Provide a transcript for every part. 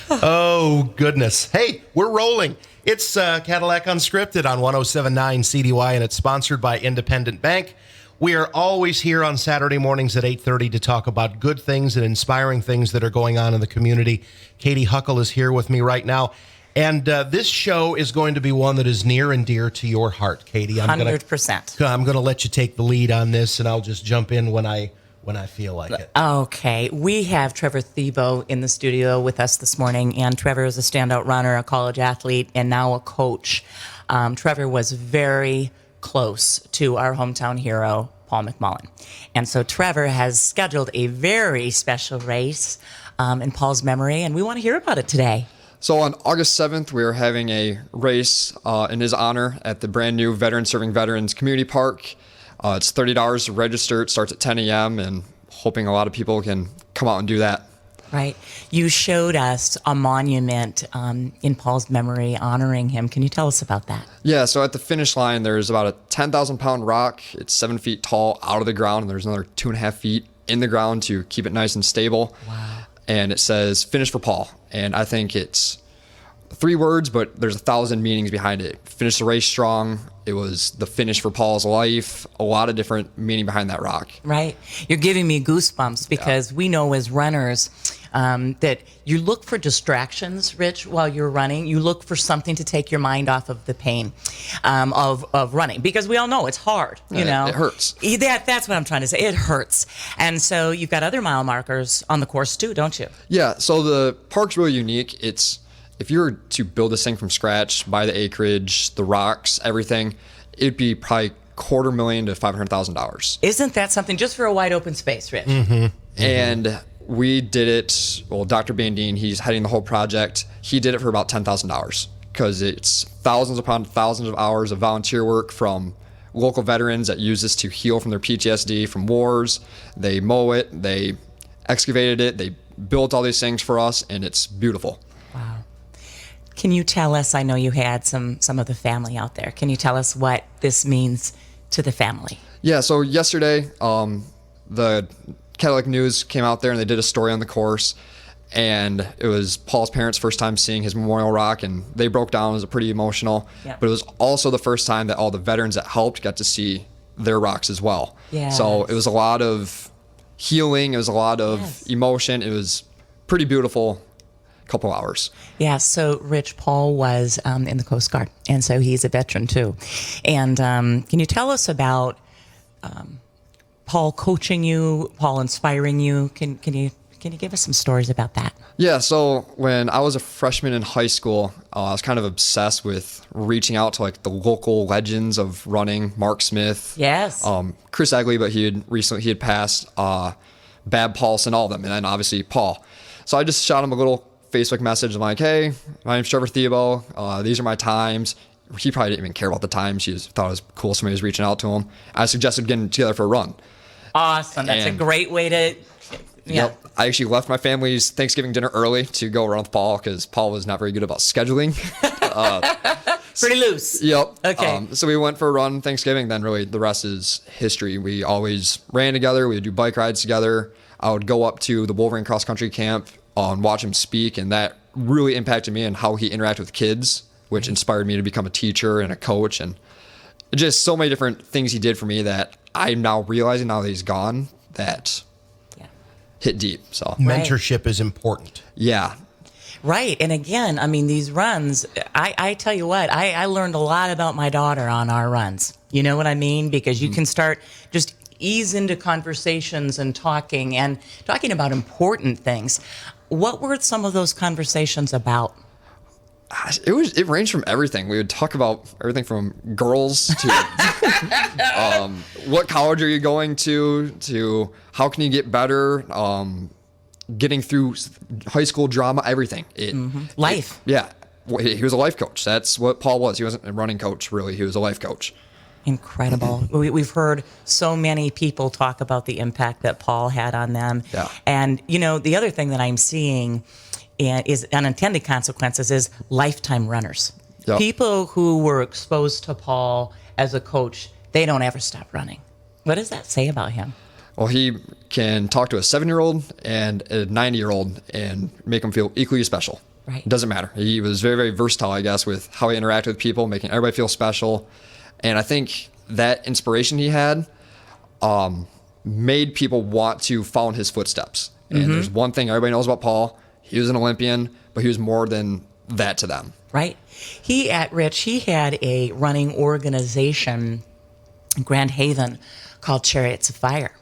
Oh, goodness. Hey, we're rolling. It's Cadillac Unscripted on 107.9 CDY, and it's sponsored by Independent Bank. We are always here on Saturday mornings at 8:30 to talk about good things and inspiring things that are going on in the community. Katy Huckle is here with me right now. And this show is going to be one that is near and dear to your heart, Katy. 100%. I'm going to let you take the lead on this, and I'll just jump in when I feel like it. Okay. We have Trevor Thiebaut in the studio with us this morning, and Trevor is a standout runner, a college athlete, and now a coach. Trevor was very close to our hometown hero, Paul McMullen. And so Trevor has scheduled a very special race in Paul's memory, and we want to hear about it today. So on August 7th, we are having a race in his honor at the brand new Veterans Serving Veterans Community Park. It's $30 to register. It starts at 10 a.m. and hoping a lot of people can come out and do that. Right. You showed us a monument in Paul's memory honoring him. Can you tell us about that? Yeah, so at the finish line, there's about a 10,000-pound rock. It's 7 feet tall out of the ground, and there's another 2.5 feet in the ground to keep it nice and stable. Wow. And it says, "Finish for Paul." And I think it's 3 words, but there's 1,000 meanings behind it. Finish the race strong. It was the finish for Paul's life. A lot of different meaning behind that rock. Right. You're giving me goosebumps because we know as runners that you look for distractions, Rich, while you're running. You look for something to take your mind off of the pain of running, because we all know it's hard. You know, it hurts. That's what I'm trying to say. It hurts. And so you've got other mile markers on the course too, don't you? Yeah. So the park's really unique. If you were to build this thing from scratch, buy the acreage, the rocks, everything, it'd be probably $250,000 to $500,000. Isn't that something just for a wide open space, Rich? Mm-hmm. Mm-hmm. And we did it. Well, Dr. Bandine, he's heading the whole project. He did it for about $10,000 because it's thousands upon thousands of hours of volunteer work from local veterans that use this to heal from their PTSD from wars. They mow it, they excavated it, they built all these things for us, and it's beautiful. Wow. Can you tell us, I know you had some of the family out there. Can you tell us what this means to the family? Yeah, so yesterday, the Cadillac News came out there and they did a story on the course, and it was Paul's parents' first time seeing his memorial rock, and they broke down. It was pretty emotional. Yeah. But it was also the first time that all the veterans that helped got to see their rocks as well. Yes. So it was a lot of healing. It was a lot of emotion. It was pretty beautiful. Couple hours. Yeah, so Rich, Paul was in the Coast Guard, and so he's a veteran too. And can you tell us about Paul coaching you, Paul inspiring you? Can you give us some stories about that? Yeah, so when I was a freshman in high school, I was kind of obsessed with reaching out to like the local legends of running. Mark Smith, yes, Chris Egley, but he had passed, Bab Paulson, all of them, and then obviously Paul. So I just shot him a little Facebook message. I'm like, "Hey, my name's Trevor Thiebaut. These are my times." He probably didn't even care about the times. He just thought it was cool somebody was reaching out to him. I suggested getting together for a run. Awesome. That's a great way to... Yeah. Yep. I actually left my family's Thanksgiving dinner early to go run with Paul because Paul was not very good about scheduling. Pretty loose. Yep. Okay. So we went for a run Thanksgiving. Then really the rest is history. We always ran together. We would do bike rides together. I would go up to the Wolverine cross country camp and watch him speak, and that really impacted me and how he interacted with kids, which inspired me to become a teacher and a coach, and just so many different things he did for me that I'm now realizing now that he's gone that hit deep. So mentorship is important. Yeah. Right. And again, I mean, these runs, I tell you what, I learned a lot about my daughter on our runs. You know what I mean? Because you can start just ease into conversations and talking about important things. What were some of those conversations about? It ranged from everything. We would talk about everything from girls to what college are you going to how can you get better, getting through high school drama, everything. Life. He was a life coach. That's what Paul was. He wasn't a running coach, really. He was a life coach. Incredible. We've heard so many people talk about the impact that Paul had on them. Yeah. And, you know, the other thing that I'm seeing is unintended consequences is lifetime runners. Yep. People who were exposed to Paul as a coach, they don't ever stop running. What does that say about him? Well, he can talk to a 7-year-old and a 90-year-old and make them feel equally special. Right. It doesn't matter. He was very, very versatile, I guess, with how he interacted with people, making everybody feel special. And I think that inspiration he had made people want to follow in his footsteps. And there's one thing everybody knows about Paul. He was an Olympian, but he was more than that to them. Right. He had a running organization in Grand Haven called Chariots of Fire.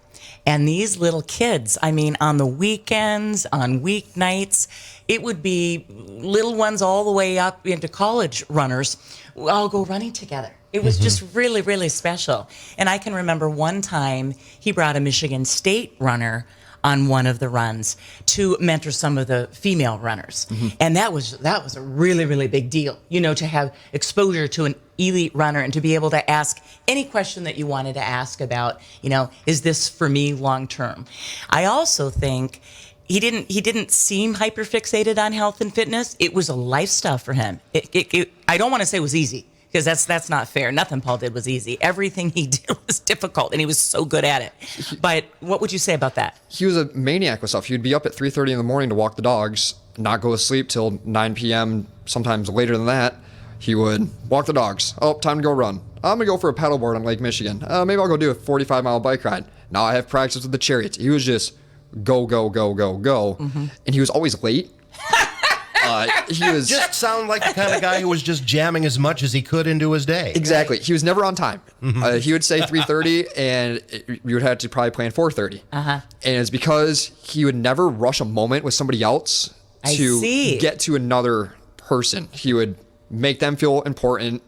And these little kids, I mean, on the weekends, on weeknights, it would be little ones all the way up into college runners all go running together. It was just really, really special. And I can remember one time he brought a Michigan State runner on one of the runs to mentor some of the female runners. And that was a really, really big deal, you know, to have exposure to an elite runner and to be able to ask any question that you wanted to ask about, you know, is this for me long term? I also think he didn't seem hyper fixated on health and fitness. It was a lifestyle for him. I don't want to say it was easy, because that's not fair. Nothing Paul did was easy. Everything he did was difficult, and he was so good at it. But what would you say about that? He was a maniac with stuff. He'd be up at 3:30 in the morning to walk the dogs, not go to sleep till 9 p.m., sometimes later than that. He would walk the dogs. Oh, time to go run. I'm going to go for a paddleboard on Lake Michigan. Maybe I'll go do a 45-mile bike ride. Now I have practice with the Chariots. He was just go, go, go, go, go. And he was always late. He was Just sound like the kind of guy who was just jamming as much as he could into his day. exactly. He was never on time. He would say 3:30, and you would have to probably plan 4:30. And it's because he would never rush a moment with somebody else I to see. get to another person. He would make them feel important,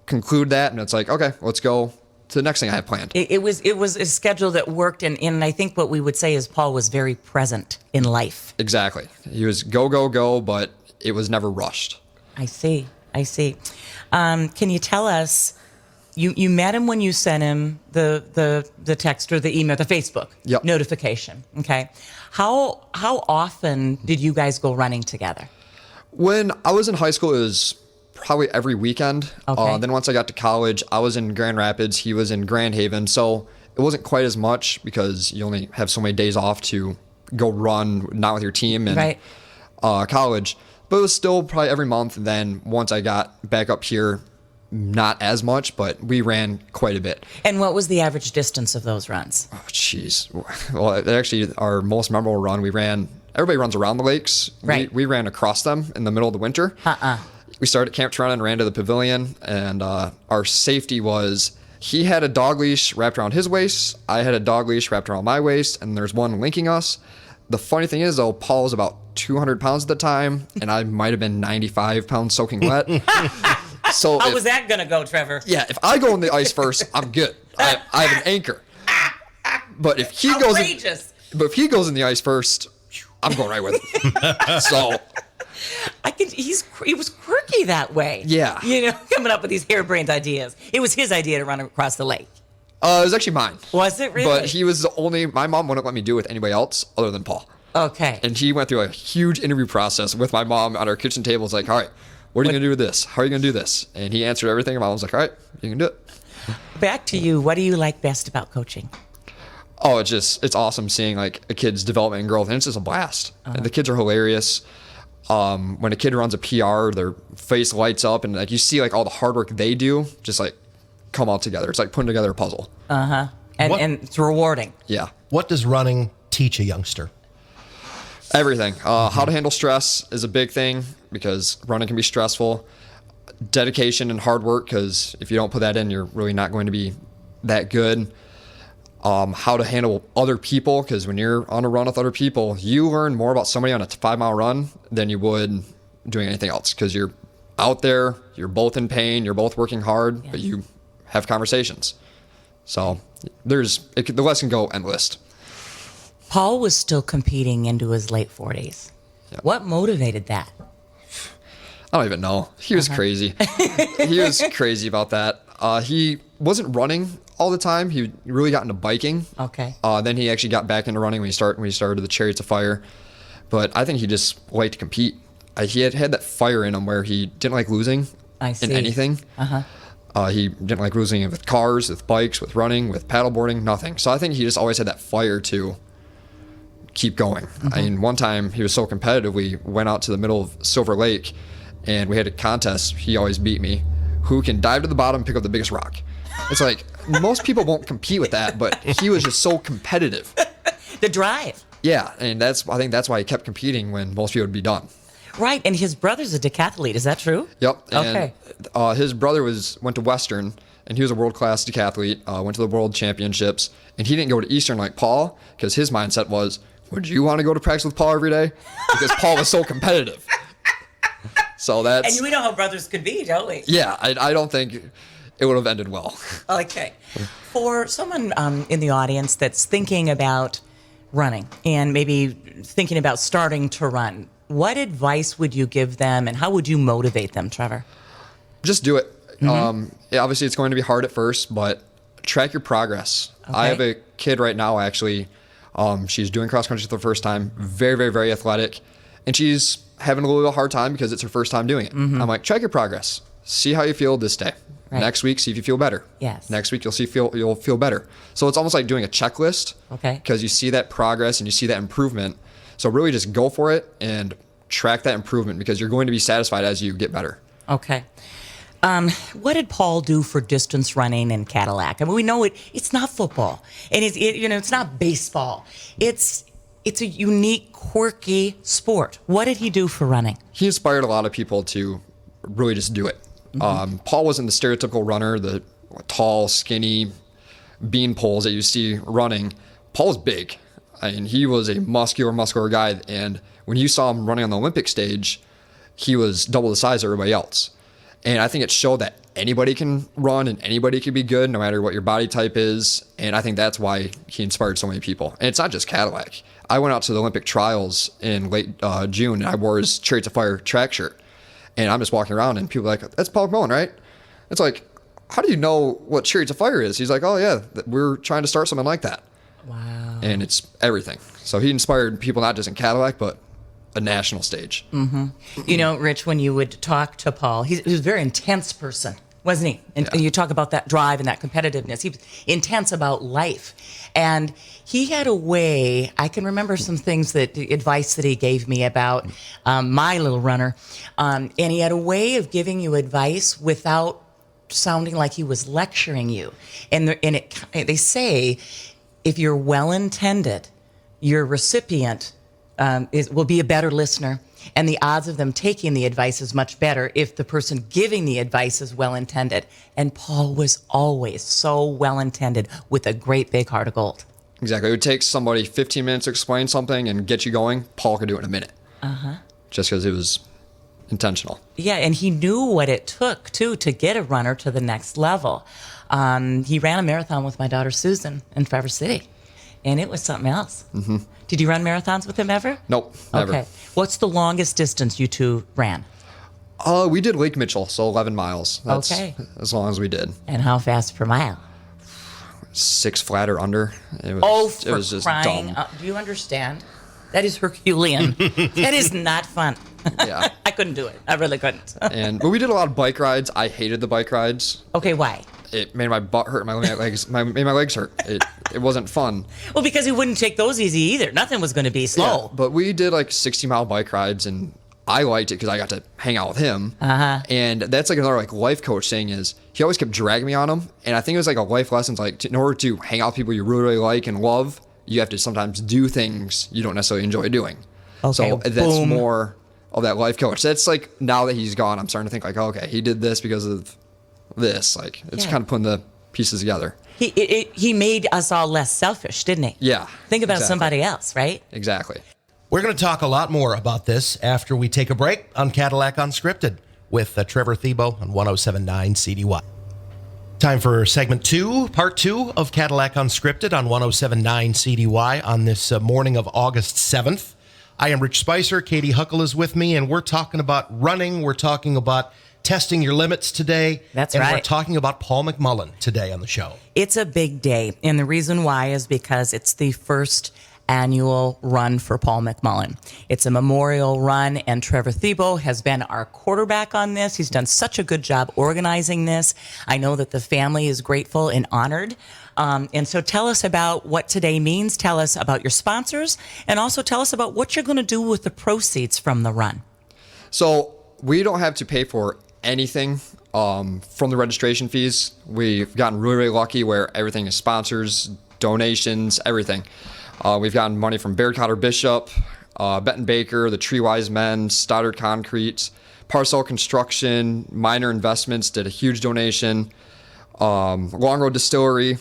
conclude that, and it's like, okay, let's go to the next thing I have planned. It was a schedule that worked, and I think what we would say is Paul was very present in life. Exactly. He was go, go, go, but it was never rushed. I see. Can you tell us, you met him when you sent him the text or the email, the Facebook Yep. notification, okay? How often did you guys go running together? When I was in high school, it was probably every weekend. Okay. Then once I got to college, I was in Grand Rapids. He was in Grand Haven. So it wasn't quite as much because you only have so many days off to go run, not with your team in Right. college. But it was still probably every month. And then once I got back up here, not as much, but we ran quite a bit. And what was the average distance of those runs? Oh, jeez. Well, actually, our most memorable run, everybody runs around the lakes. Right. We ran across them in the middle of the winter. We started at Camp Toronto and ran to the pavilion, and our safety was he had a dog leash wrapped around his waist, I had a dog leash wrapped around my waist, and there's one linking us. The funny thing is, though, Paul was about 200 pounds at the time, and I might have been 95 pounds soaking wet. So How was that going to go, Trevor? Yeah, if I go in the ice first, I'm good. I have an anchor. But if he Outrageous. goes in the ice first, I'm going right with him. So He was quirky that way. Yeah. You know, coming up with these harebrained ideas. It was his idea to run across the lake. it was actually mine. Was it really? But he was my mom wouldn't let me do it with anybody else other than Paul. Okay. And he went through a huge interview process with my mom on our kitchen table. It's like, all right, what are you going to do with this? How are you going to do this? And he answered everything. And my mom was like, all right, you can do it. Back to you. What do you like best about coaching? Oh, it's awesome seeing like a kid's development and growth. And it's just a blast. And the kids are hilarious. When a kid runs a PR, their face lights up and like you see like all the hard work they do just like come all together. It's like putting together a puzzle. And it's rewarding. Yeah. What does running teach a youngster? Everything. How to handle stress is a big thing because running can be stressful. Dedication and hard work, because if you don't put that in, you're really not going to be that good. How to handle other people, because when you're on a run with other people, you learn more about somebody on a 5-mile run than you would doing anything else, because you're out there, you're both in pain, you're both working hard, but you have conversations. So the list can go endless. Paul was still competing into his late 40s. Yep. What motivated that? I don't even know. He was crazy. He was crazy about that. He wasn't running all the time. He really got into biking. Okay. Then he actually got back into running when he started the Chariots of Fire. But I think he just liked to compete. He had that fire in him where he didn't like losing in anything. He didn't like losing with cars, with bikes, with running, with paddleboarding, nothing. So I think he just always had that fire to keep going. I mean, one time he was so competitive, we went out to the middle of Silver Lake and we had a contest. He always beat me. Who can dive to the bottom and pick up the biggest rock? It's like, most people won't compete with that, but he was just so competitive. The drive. Yeah, and I think that's why he kept competing when most people would be done. Right, and his brother's a decathlete. Is that true? Yep. Okay. And his brother went to Western, and he was a world-class decathlete, went to the World Championships, and he didn't go to Eastern like Paul, because his mindset was, would you want to go to practice with Paul every day? Because Paul was so competitive. So that's... And we know how brothers could be, don't we? Yeah, I don't think it would have ended well. Okay. For someone in the audience that's thinking about running and maybe thinking about starting to run, what advice would you give them and how would you motivate them, Trevor? Just do it. Yeah, obviously, it's going to be hard at first, but track your progress. Okay. I have a kid right now, actually. She's doing cross country for the first time. Very, very, very athletic. And she's having a little bit of a hard time because it's her first time doing it. I'm like, track your progress. See how you feel this day. Right. Next week, see if you feel better. Yes. Next week, you'll feel better. So it's almost like doing a checklist. Okay. Because you see that progress and you see that improvement. So really just go for it and track that improvement because you're going to be satisfied as you get better. Okay. What did Paul do for distance running in Cadillac? I mean, we know it's not football, and it's not baseball. It's a unique, quirky sport. What did he do for running? He inspired a lot of people to really just do it. Paul wasn't the stereotypical runner, the tall, skinny bean poles that you see running. Paul was big. I mean, he was a muscular guy, and when you saw him running on the Olympic stage, he was double the size of everybody else. And I think it showed that anybody can run and anybody can be good no matter what your body type is. And I think that's why he inspired so many people. And it's not just Cadillac. I went out to the Olympic trials in late June, and I wore his Chariots of Fire track shirt. And I'm just walking around, and people are like, that's Paul McMullen, right? It's like, how do you know what Chariots of Fire is? He's like, oh, yeah, we're trying to start something like that. Wow. And it's everything. So he inspired people not just in Cadillac, but a national stage. You know, Rich, when you would talk to Paul, he was a very intense person, wasn't he? And you talk about that drive and that competitiveness. He was intense about life. And he had a way, I can remember some things advice that he gave me about my little runner. And he had a way of giving you advice without sounding like he was lecturing you. And they say, if you're well-intended, your recipient will be a better listener, and the odds of them taking the advice is much better if the person giving the advice is well-intended. And Paul was always so well-intended with a great big heart of gold. Exactly. It would take somebody 15 minutes to explain something and get you going. Paul could do it in a minute. Just because it was intentional. Yeah, and he knew what it took, too, to get a runner to the next level. He ran a marathon with my daughter Susan in Traverse City, and it was something else. Did you run marathons with him ever? Nope, never. Okay. What's the longest distance you two ran? We did Lake Mitchell, so 11 miles. That's Okay. as long as we did. And how fast per mile? 6 flat or under. It was, Oh, it was just crying! dumb. Do you understand? That is Herculean. That is not fun. Yeah. I couldn't do it. I really couldn't. But we did a lot of bike rides. I hated the bike rides. Okay, why? It made my butt hurt. Made my legs hurt. It wasn't fun. Well, because he wouldn't take those easy either. Nothing was going to be slow. Yeah, but we did like 60-mile bike rides, and I liked it because I got to hang out with him. And that's like another like life coach thing is he always kept dragging me on him, and I think it was like a life lesson. Like in order to hang out with people you really, really like and love, you have to sometimes do things you don't necessarily enjoy doing. Okay, so that's boom. more of that life coach. That's like now that he's gone, I'm starting to think like, okay, he did this because of this. Like it's Yeah. kind of putting the pieces together. He made us all less selfish, didn't he? Yeah. Think about exactly. somebody else, right? Exactly. We're going to talk a lot more about this after we take a break on Cadillac Unscripted with Trevor Thiebaut on 107.9 CDY. Time for segment 2, part 2 of Cadillac Unscripted on 107.9 CDY on this morning of August 7th. I am Rich Spicer. Katy Huckle is with me, and we're talking about running. We're talking about testing your limits today. That's and right. We're talking about Paul McMullen today on the show. It's a big day, and the reason why is because it's the first annual run for Paul McMullen. It's a memorial run, and Trevor Thiebaut has been our quarterback on this. He's done such a good job organizing this. I know that the family is grateful and honored. And so tell us about what today means. Tell us about your sponsors, and also tell us about what you're going to do with the proceeds from the run. So we don't have to pay for anything from the registration fees. We've gotten really, really lucky where everything is sponsors, donations, everything. We've gotten money from Baird Cotter Bishop, Benton Baker, the Tree Wise Men, Stoddard Concrete, Parcel Construction, Minor Investments did a huge donation, Long Road Distillery,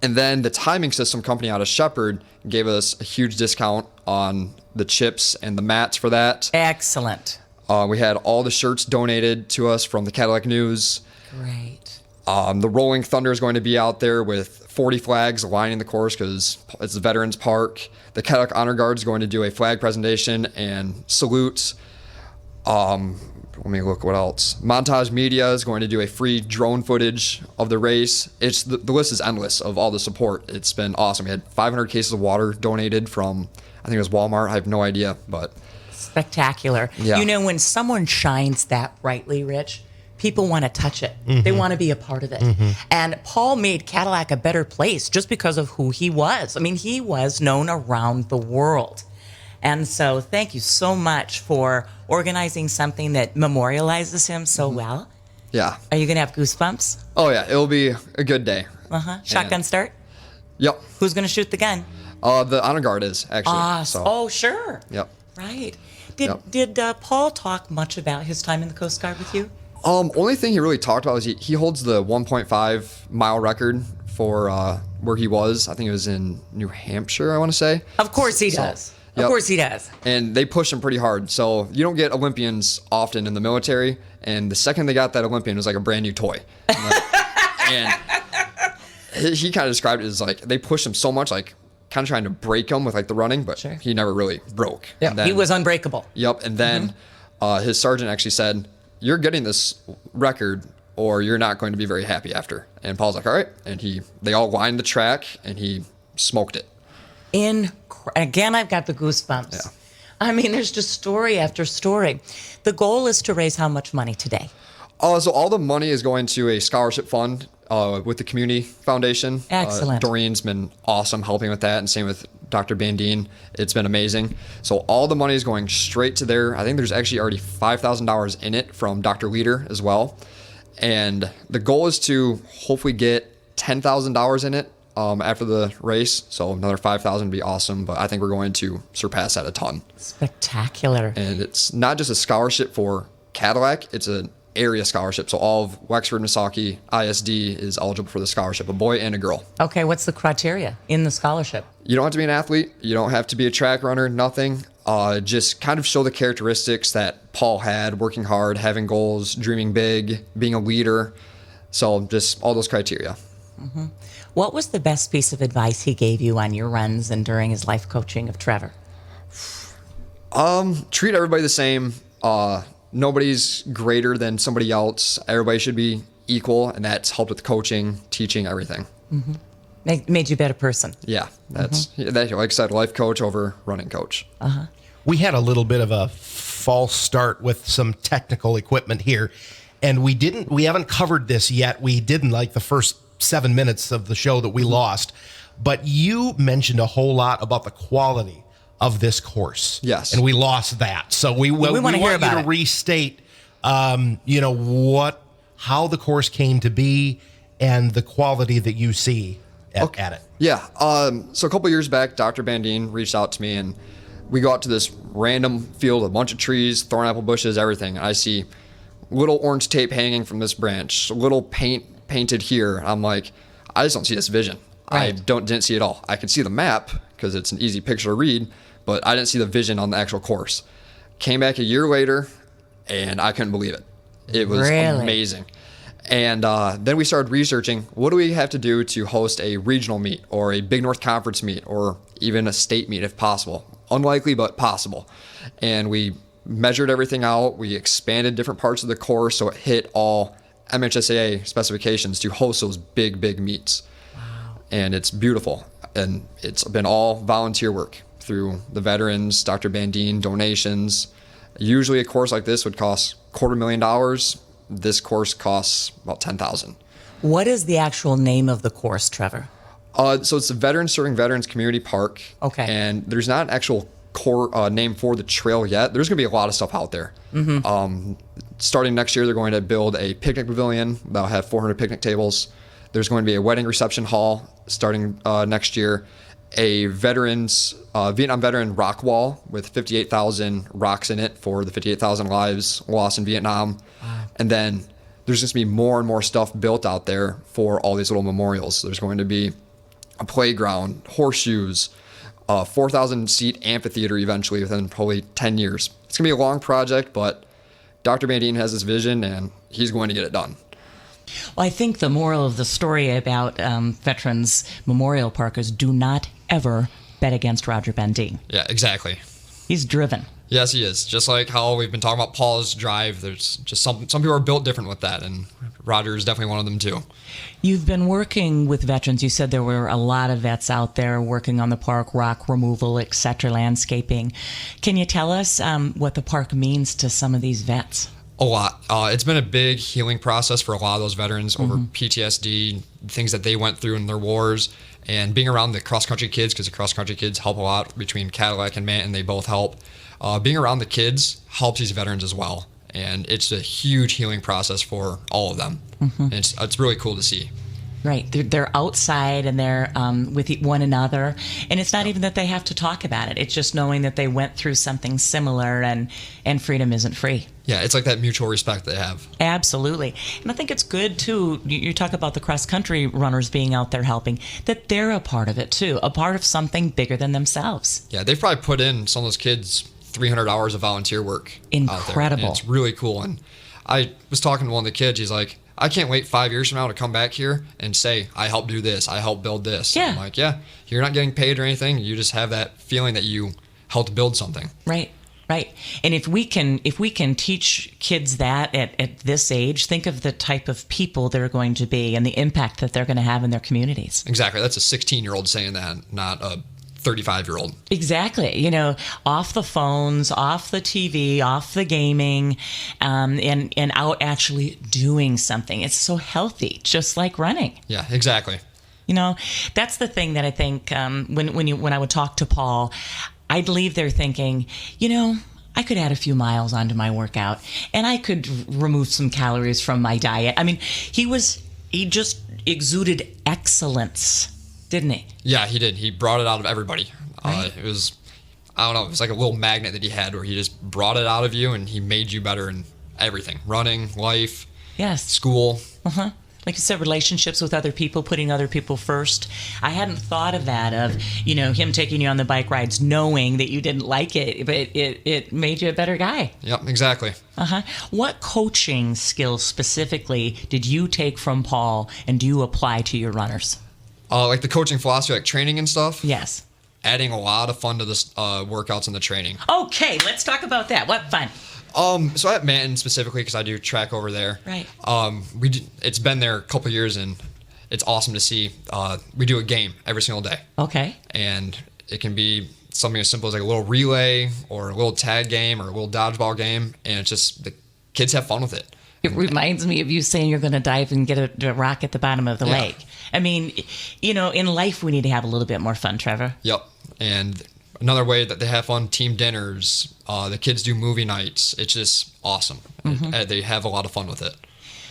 and then the Timing System company out of Shepherd gave us a huge discount on the chips and the mats for that. Excellent. We had all the shirts donated to us from the Cadillac News. Great. The Rolling Thunder is going to be out there with 40 flags lining the course because it's the Veterans Park. The Cadillac Honor Guard is going to do a flag presentation and salute. Let me look what else. Montage Media is going to do a free drone footage of the race. It's the list is endless of all the support. It's been awesome. We had 500 cases of water donated from, I think it was Walmart. I have no idea, but spectacular. Yeah. You know, when someone shines that brightly, Rich, people want to touch it. They want to be a part of it. And Paul made Cadillac a better place just because of who he was. I mean, he was known around the world. And so thank you so much for organizing something that memorializes him so well. Yeah. Are you going to have goosebumps? Oh, yeah. It'll be a good day. Shotgun start? Yep. Who's going to shoot the gun? The Honor Guard is, actually. Oh, sure. Yep. Right. Did Paul talk much about his time in the Coast Guard with you? Only thing he really talked about is he holds the 1.5 mile record for where he was. I think it was in New Hampshire, I want to say. Of course he does. Yep. Of course he does. And they push him pretty hard. So you don't get Olympians often in the military. And the second they got that Olympian, it was like a brand new toy. And he kind of described it as like they pushed him so much, like kind of trying to break him with like the running, but he never really broke. Yeah, he was unbreakable. Yep. And then his sergeant actually said, "You're getting this record or you're not going to be very happy after." And Paul's like, "All right." And they all lined the track and he smoked it. Again, I've got the goosebumps. Yeah. I mean, there's just story after story. The goal is to raise how much money today? So all the money is going to a scholarship fund with the community foundation. Excellent. Doreen's been awesome helping with that, and same with Dr. Bandine. It's been amazing. So all the money is going straight to there. I think there's actually already $5,000 in it from Dr. Leader as well. And the goal is to hopefully get $10,000 in it after the race. So another $5,000 would be awesome, but I think we're going to surpass that a ton. Spectacular. And it's not just a scholarship for Cadillac, it's an area scholarship. So all of Wexford, Missaukee, ISD is eligible for the scholarship, a boy and a girl. Okay, what's the criteria in the scholarship? You don't have to be an athlete. You don't have to be a track runner, nothing. Just kind of show the characteristics that Paul had, working hard, having goals, dreaming big, being a leader. So just all those criteria. What was the best piece of advice he gave you on your runs and during his life coaching of Trevor? Treat everybody the same. Nobody's greater than somebody else. Everybody should be equal, and that's helped with coaching, teaching, everything. Made you a better person. Yeah, that's that. Like I said, life coach over running coach. We had a little bit of a false start with some technical equipment here, and we haven't covered this yet. We didn't like the first 7 minutes of the show that we lost, but you mentioned a whole lot about the quality of this course. Yes. And we lost that. So we want to hear you about to it. restate, how the course came to be and the quality that you see at it. Yeah. So a couple years back, Dr. Bandine reached out to me, and we go out to this random field, a bunch of trees, thornapple bushes, everything. And I see little orange tape hanging from this branch, little painted here. I'm like, I just don't see this vision. Right. I didn't see it all. I could see the map because it's an easy picture to read, but I didn't see the vision on the actual course. Came back a year later, and I couldn't believe it. It was amazing. And then we started researching, what do we have to do to host a regional meet or a Big North Conference meet or even a state meet if possible? Unlikely, but possible. And we measured everything out. We expanded different parts of the course so it hit all MHSAA specifications to host those big meets. Wow. and it's beautiful. And it's been all volunteer work through the veterans, Dr. Bandine, donations. Usually a course like this would cost $250,000. This course costs about $10,000. What is the actual name of the course, Trevor? So it's the Veterans Serving Veterans Community Park. Okay. And there's not an actual core name for the trail yet. There's going to be a lot of stuff out there. Starting next year, they're going to build a picnic pavilion that'll have 400 picnic tables. There's going to be a wedding reception hall starting next year. A Vietnam veteran rock wall with 58,000 rocks in it for the 58,000 lives lost in Vietnam. Wow. And then there's just going to be more and more stuff built out there for all these little memorials. There's going to be a playground, horseshoes, a 4,000 seat amphitheater eventually within probably 10 years. It's going to be a long project, but Dr. Bandine has this vision and he's going to get it done. Well, I think the moral of the story about Veterans Memorial Park is do not ever bet against Roger Bandine. Yeah, exactly. He's driven. Yes, he is. Just like how we've been talking about Paul's drive, there's just some people are built different with that, and Roger is definitely one of them too. You've been working with veterans. You said there were a lot of vets out there working on the park, rock removal, etc., landscaping. Can you tell us what the park means to some of these vets? A lot. It's been a big healing process for a lot of those veterans over PTSD, things that they went through in their wars, and being around the cross-country kids, because the cross-country kids help a lot between Cadillac and Manton. They both help. Being around the kids helps these veterans as well, and it's a huge healing process for all of them. And it's really cool to see. Right. They're outside and they're with one another. And it's not even that they have to talk about it. It's just knowing that they went through something similar and freedom isn't free. Yeah, it's like that mutual respect they have. Absolutely. And I think it's good, too, you talk about the cross-country runners being out there helping, that they're a part of it, too, a part of something bigger than themselves. Yeah, they've probably put in, some of those kids, 300 hours of volunteer work. Incredible. Out there. It's really cool. And I was talking to one of the kids, he's like, I can't wait 5 years from now to come back here and say, I helped do this, I helped build this. Yeah. I'm like, yeah, you're not getting paid or anything. You just have that feeling that you helped build something. Right. Right. And if we can teach kids that at this age, think of the type of people they're going to be and the impact that they're going to have in their communities. Exactly. That's a 16-year-old saying that, not a 35-year-old. Exactly. You know, off the phones, off the TV, off the gaming, and out actually doing something. It's so healthy, just like running. Yeah, exactly. You know, that's the thing that I think when I would talk to Paul, I'd leave there thinking, you know, I could add a few miles onto my workout and I could remove some calories from my diet. I mean, he just exuded excellence, didn't he? Yeah, he did. He brought it out of everybody. Right. It was, I don't know, it was like a little magnet that he had where he just brought it out of you and he made you better in everything. Running, life, Yes. school. Uh-huh. Like you said, relationships with other people, putting other people first. I hadn't thought of that, of, you know, him taking you on the bike rides, knowing that you didn't like it, but it made you a better guy. Yep, exactly. Uh-huh. What coaching skills specifically did you take from Paul and do you apply to your runners? Like the coaching philosophy, like training and stuff. Yes. Adding a lot of fun to the workouts and the training. Okay, let's talk about that. What fun. So at Manton specifically, because I do track over there. Right. It's been there a couple years and it's awesome to see. We do a game every single day. Okay. And it can be something as simple as like a little relay or a little tag game or a little dodgeball game. And it's just, the kids have fun with it. It reminds me of you saying you're going to dive and get a rock at the bottom of the lake. I mean, you know, in life we need to have a little bit more fun, Trevor. Yep. And another way that they have fun, team dinners. The kids do movie nights. It's just awesome. They have a lot of fun with it.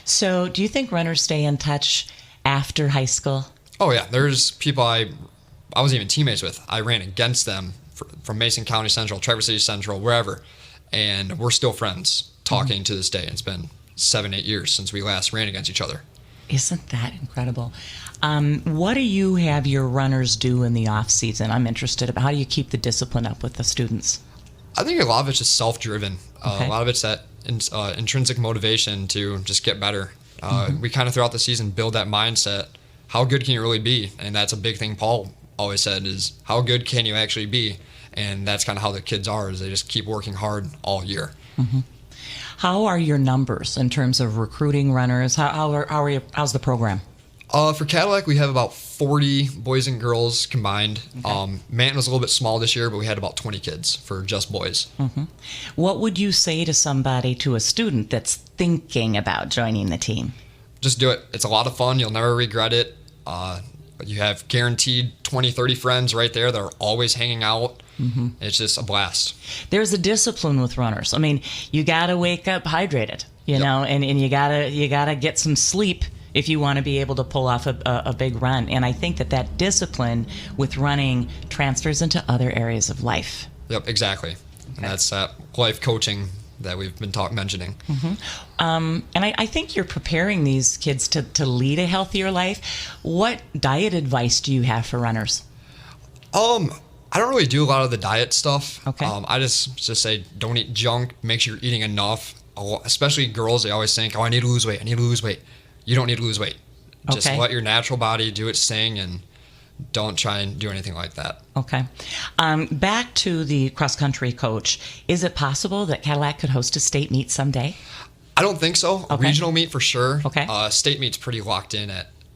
So do you think runners stay in touch after high school? Oh, yeah. There's people I wasn't even teammates with. I ran against them from Mason County Central, Traverse City Central, wherever. And we're still friends, talking to this day. It's been 7-8 years since we last ran against each other. Isn't that incredible? What do you have your runners do in the off season? I'm interested about how do you keep the discipline up with the students? I think a lot of it's just self-driven. Okay. A lot of it's that intrinsic motivation to just get better. We kind of throughout the season build that mindset. How good can you really be? And that's a big thing Paul always said is how good can you actually be? And that's kind of how the kids are, is they just keep working hard all year. How are your numbers in terms of recruiting runners? How's the program? For Cadillac, we have about 40 boys and girls combined. Okay. Manton was a little bit small this year, but we had about 20 kids for just boys. Mm-hmm. What would you say to somebody, to a student that's thinking about joining the team? Just do it. It's a lot of fun. You'll never regret it. You have guaranteed 20, 30 friends right there that are always hanging out. Mm-hmm. It's just a blast. There's a discipline with runners. I mean, you got to wake up hydrated, you know, and you gotta get some sleep if you want to be able to pull off a big run. And I think that discipline with running transfers into other areas of life. Yep, exactly. Okay. And that's that life coaching that we've been mentioning. Mm-hmm. And I think you're preparing these kids to lead a healthier life. What diet advice do you have for runners? I don't really do a lot of the diet stuff. Okay. I just say don't eat junk. Make sure you're eating enough. Especially girls, they always think, I need to lose weight. I need to lose weight. You don't need to lose weight. Just let your natural body do its thing and don't try and do anything like that. Okay. Back to the cross-country coach. Is it possible that Cadillac could host a state meet someday? I don't think so. Okay. Regional meet for sure. Okay. State meet's pretty locked in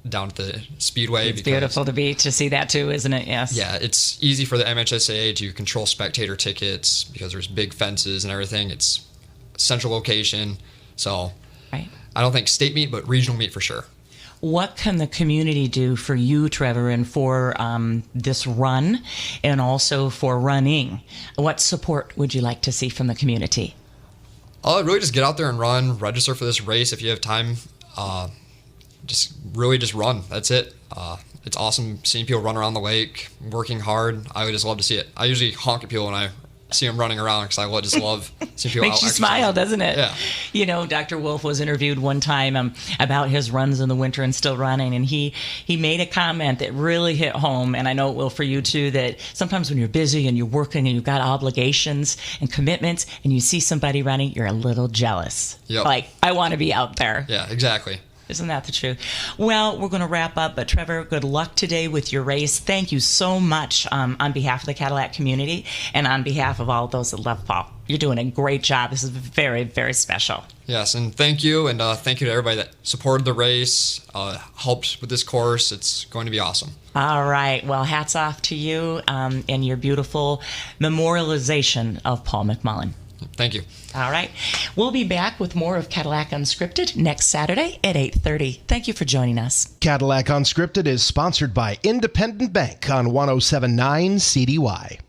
down at the Speedway. It's beautiful to see that too, isn't it? Yes. Yeah, it's easy for the MHSAA to control spectator tickets because there's big fences and everything. It's a central location. So right. I don't think state meet, but regional meet for sure. What can the community do for you, Trevor, and for this run and also for running? What support would you like to see from the community? Really just get out there and run, register for this race if you have time. Just run. That's it. It's awesome seeing people run around the lake, working hard. I would just love to see it. I usually honk at people when I see them running around because I just love seeing people Makes out you smile, doesn't it? Yeah. You know, Dr. Wolf was interviewed one time about his runs in the winter and still running, and he made a comment that really hit home, and I know it will for you too, that sometimes when you're busy and you're working and you've got obligations and commitments and you see somebody running, you're a little jealous. Yep. Like, I want to be out there. Yeah, exactly. Isn't that the truth? Well, we're going to wrap up, but Trevor, good luck today with your race. Thank you so much on behalf of the Cadillac community and on behalf of all those that love Paul. You're doing a great job. This is very, very special. Yes, and thank you, and thank you to everybody that supported the race, helped with this course. It's going to be awesome. All right. Well, hats off to you and your beautiful memorialization of Paul McMullen. Thank you. All right. We'll be back with more of Cadillac Unscripted next Saturday at 8:30. Thank you for joining us. Cadillac Unscripted is sponsored by Independent Bank on 107.9 CDY.